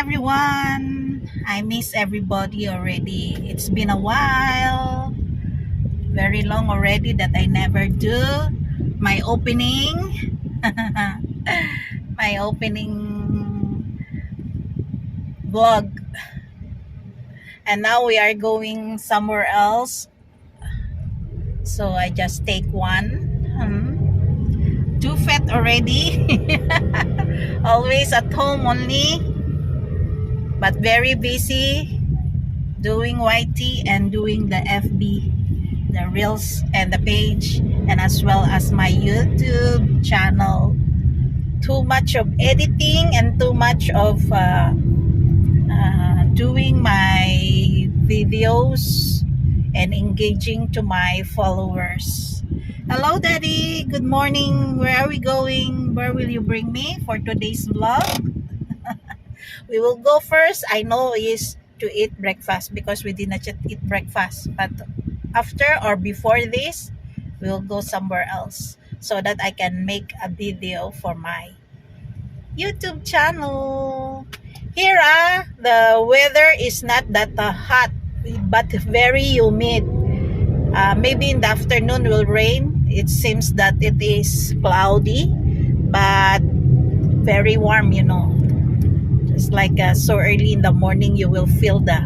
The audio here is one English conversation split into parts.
everyone. I miss everybody already. It's been a while. Very long already that I never do my opening. My opening vlog. And now we are going somewhere else. So I just take one. Too fat already. Always at home only. But very busy doing YT and doing the FB, the Reels and the page, and as well as my YouTube channel. Too much of editing and too much of doing my videos and engaging to my followers. Hello Daddy, good morning. Where are we going? Where will you bring me for today's vlog? We will go first, I know, is to eat breakfast because we did not yet eat breakfast. But after or before this, we'll go somewhere else so that I can make a video for my YouTube channel. Here, the weather is not that hot, but very humid. Maybe in the afternoon will rain. It seems that it is cloudy, but very warm, you know. It's like so early in the morning you will feel the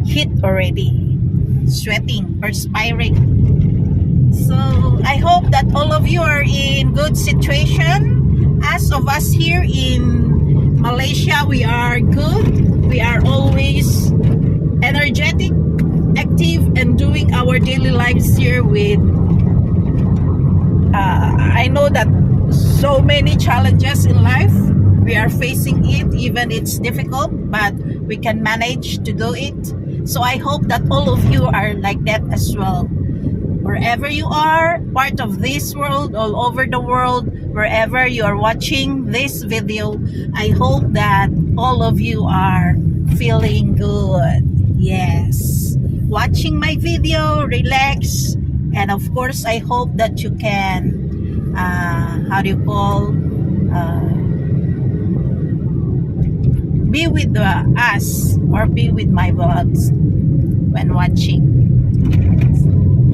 heat already, sweating, perspiring. So I hope that all of you are in good situation. As of us here in Malaysia, we are good. We are always energetic, active, and doing our daily lives here with I know that so many challenges in life. We are facing it, even it's difficult, but we can manage to do it. So I hope that all of you are like that as well. Wherever you are, part of this world, all over the world, wherever you are watching this video, I hope that all of you are feeling good. Yes. Watching my video, relax, and of course, I hope that you can, be with us or be with my vlogs when watching.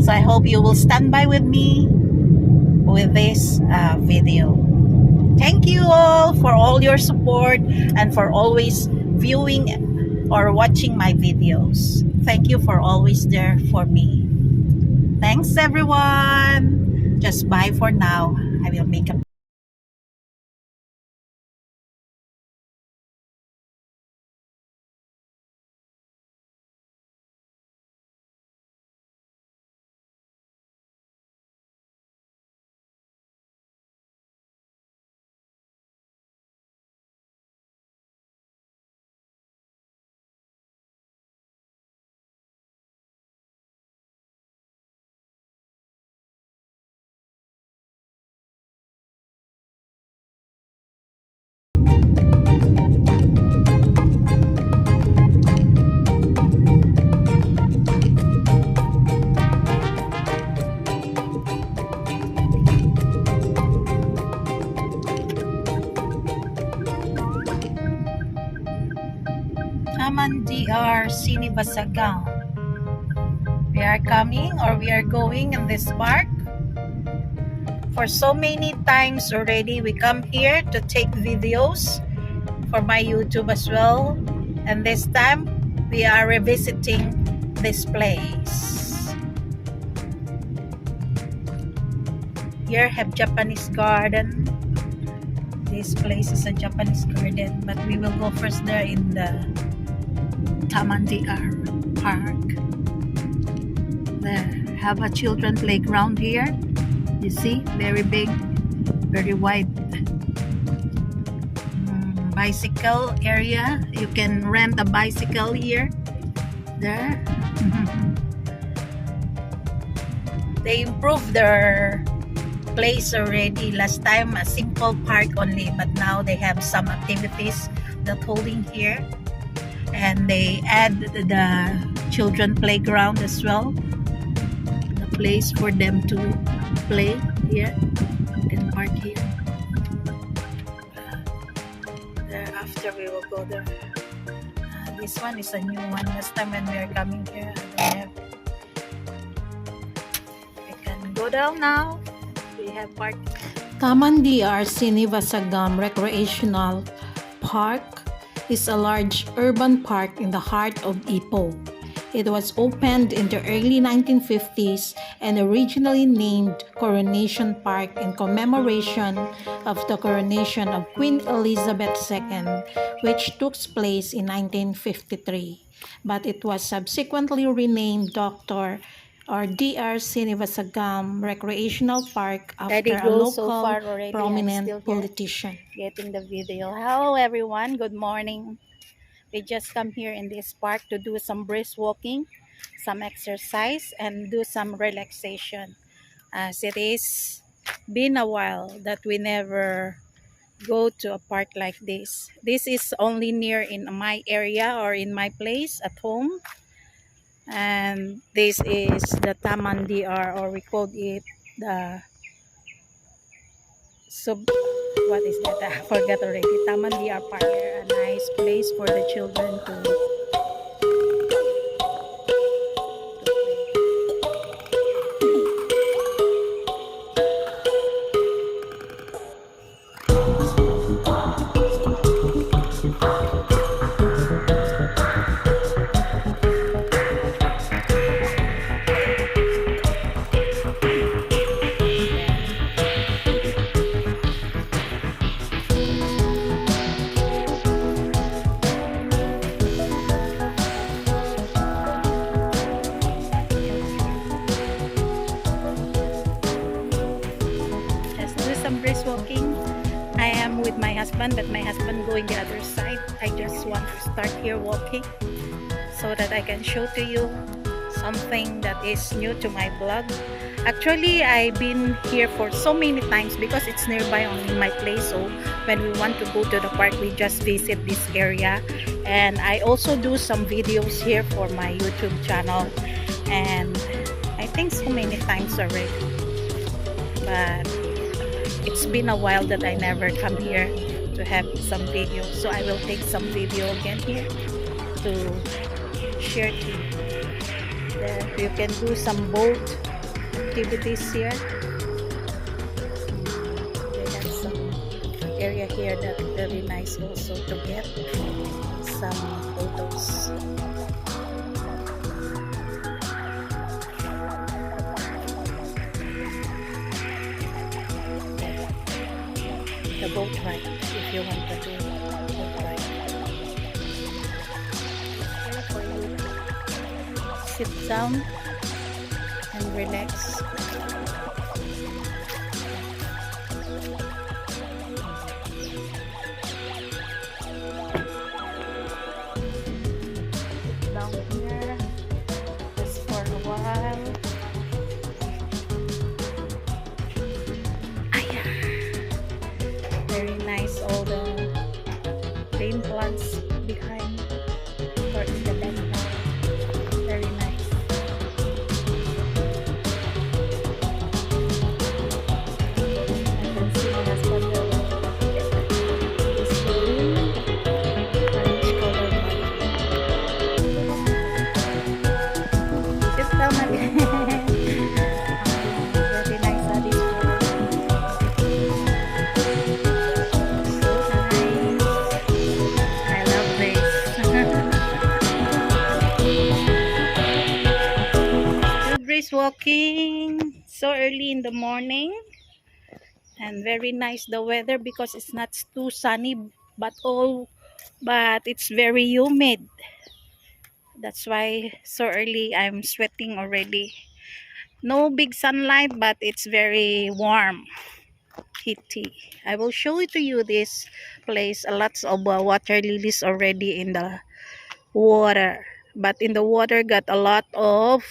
So I hope you will stand by with me with this video. Thank you all for all your support and for always viewing or watching my videos. Thank you for always there for me. Thanks everyone. Just bye for now. I will make a Taman DR Sinibasagang. We are coming or we are going in this park. For so many times already we come here to take videos for my YouTube as well. And this time we are revisiting this place. Here have Japanese garden. This place is a Japanese garden, but we will go first there in the Taman DR Park. There, have a children playground here. You see, very big, very wide. Bicycle area. You can rent a bicycle here. There. They improved their place already. Last time a simple park only, but now they have some activities that holding here. And they add the children playground as well, the place for them to play here. You can park here. There, after we will go there. This one is a new one. Last time when we are coming here, I don't have. We can go down now. We have park. Taman DR Sinivasagam Recreational Park is a large urban park in the heart of Ipoh. It was opened in the early 1950s and originally named Coronation Park in commemoration of the coronation of Queen Elizabeth II, which took place in 1953. But it was subsequently renamed DR Sinivasagam Recreational Park after a local prominent politician. Getting the video. Hello everyone, good morning. We just come here in this park to do some brisk walking, some exercise, and do some relaxation. As it is been a while that we never go to a park like this. This is only near in my area or in my place at home. And this is the Taman DR, or we call it the what is that? I forgot already. Taman DR Park. A nice place for the children to play. Some brisk walking. I am with my husband, but my husband going the other side. I just want to start here walking so that I can show to you something that is new to my vlog. Actually, I've been here for so many times because it's nearby only my place. So when we want to go to the park, we just visit this area. And I also do some videos here for my YouTube channel. And I think so many times already. But it's been a while that I never come here to have some video, so I will take some video again here to share to you. There you can do some boat activities here. They have some area here that very nice also to get some photos. The boat ride, if you want to do boat ride. Here for you to sit down and relax. Down here, just for a while. Very nice, all the green plants behind or in the background. Very nice. I can see my husband is doing orange color. Sit down again. Very nice at this one. Walking so early in the morning, and very nice the weather because it's not too sunny but it's very humid. That's why so early I'm sweating already. No big sunlight, but it's very warm, heaty. I will show it to you this place. Lots of water lilies already in the water, but in the water got a lot of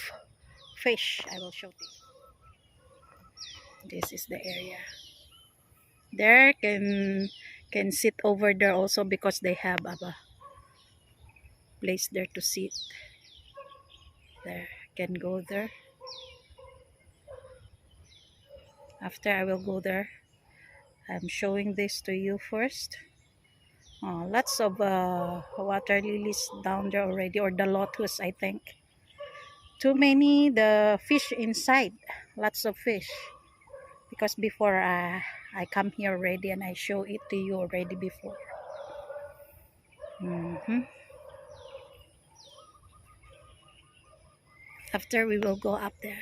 fish. I will show you. This is the area. There can sit over there also because they have a place there to sit. There can go there. After I will go there. I'm showing this to you first Lots of water lilies down there already, or the lotus, I think. Too many the fish inside. Lots of fish. Because before I come here already and I show it to you already before. After we will go up there.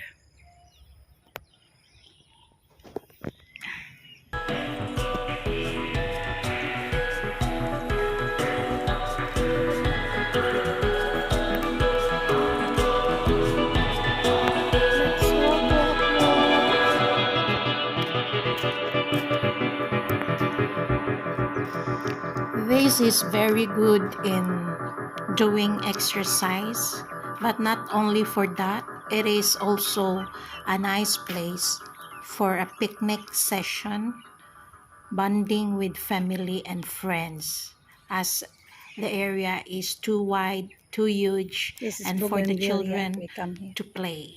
This is very good in doing exercise, but not only for that, it is also a nice place for a picnic session, bonding with family and friends, as the area is too wide, too huge, and for the children to play.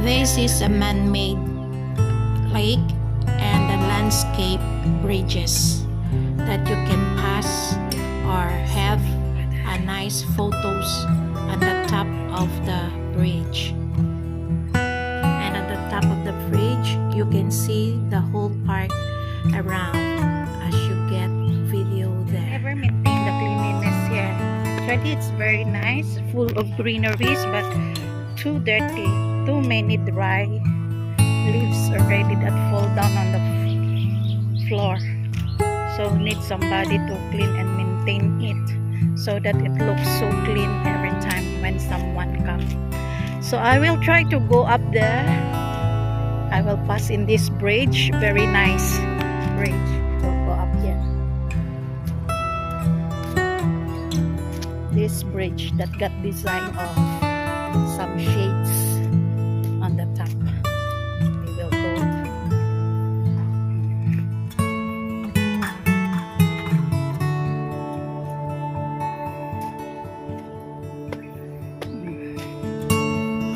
This is a man-made lake and the landscape bridges that you can pass or have a nice photos at the top of the bridge. And at the top of the bridge, you can see the whole park around as you get video there. Never maintain the cleanliness here. Actually, it's very nice, full of greeneries, but too dirty. Too many dry leaves already that fall down on the floor. So need somebody to clean and maintain it so that it looks so clean every time when someone comes. So I will try to go up there. I will pass in this bridge. Very nice bridge. We'll go up here. This bridge that got designed of some shades on the top. We will go.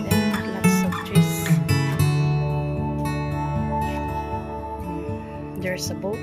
Then lots of trees. There's a boat.